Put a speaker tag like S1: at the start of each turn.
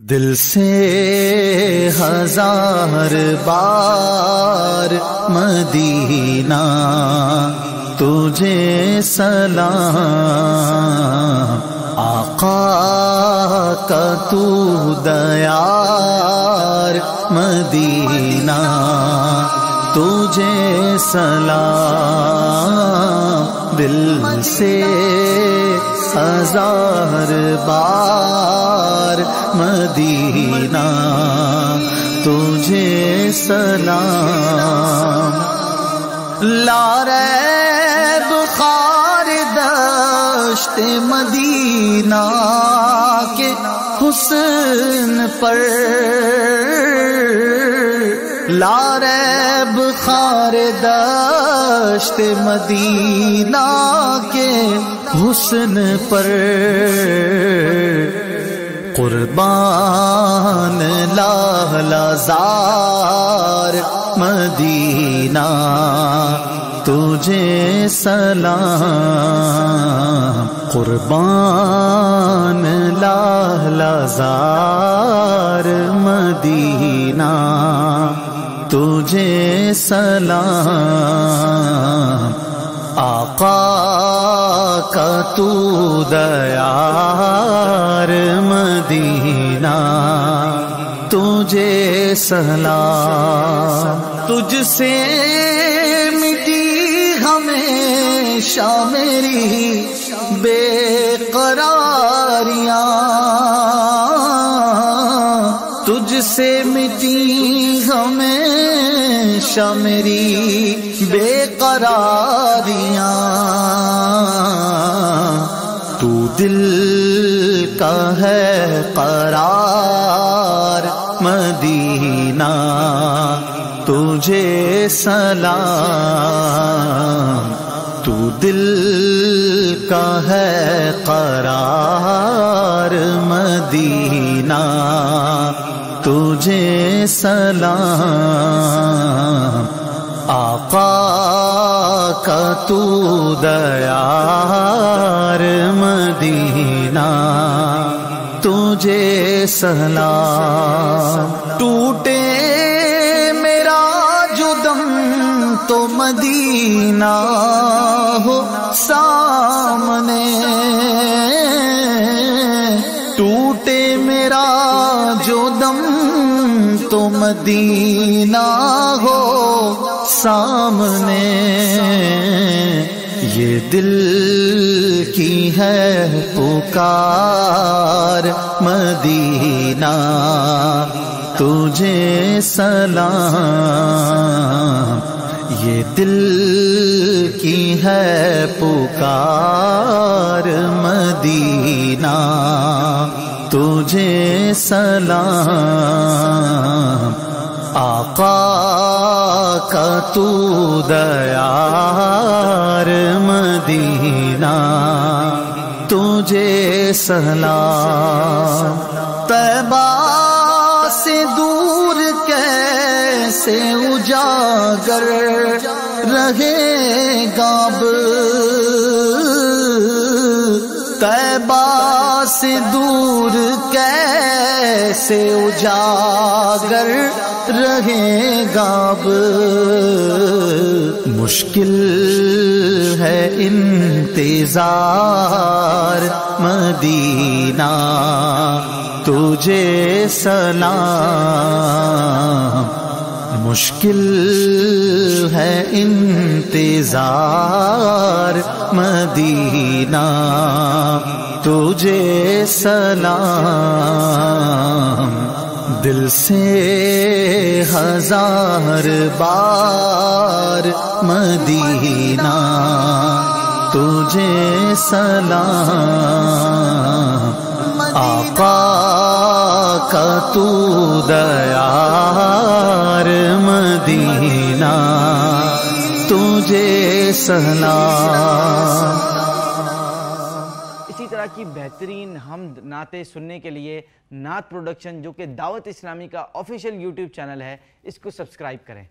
S1: دل سے ہزار بار مدینہ تجھے سلام، آقا کا تو دیار مدینہ تجھے سلام، دل سے ہزار بار مدینہ تجھے سلام، لا ریب خار دشت مدینہ کے حسن پر، لا ریب خار دشت مدینہ کے حسن پر، قربان لالا زار مدینہ تجھے سلام، قربان لالا زار مدینہ تجھے سلام، آقا کا تو دیار مدینہ تجھے سلام، تجھ سے مٹی ہمیشہ میری بے قراریاں، تجھ سے مٹی ہمیشہ میری بے قراریاں، تو دل کا ہے قرار مدینہ تجھے سلام، تو دل کا ہے قرار مدینہ تجھے سلام، آقا کا تو دیار مدینہ تجھے سلام، ٹوٹے میرا جو دم تو مدینہ ہو سامنے، ٹوٹے میرا جو دم تو مدینہ ہو سامنے، یہ دل کی ہے پکار مدینہ تجھے سلام، یہ دل کی ہے پکار مدینہ تجھے سلام، آقا کا تو دیار مدینہ تجھے سلام، طیبہ سے دور کیسے اجاگر رہے گا اب، طیبہ سے دور کیسے اجاگر رہے گا اب، مشکل ہے انتظار مدینہ تجھے سلام، مشکل ہے انتظار مدینہ تجھے سلام، دل سے ہزار بار مدینہ تجھے سلام، آقا کا تو دیار مدینہ تجھے سلام۔
S2: اسی طرح کی بہترین حمد نعتیں سننے کے لیے نعت پروڈکشن جو کہ دعوت اسلامی کا آفیشیل یوٹیوب چینل ہے، اس کو سبسکرائب کریں۔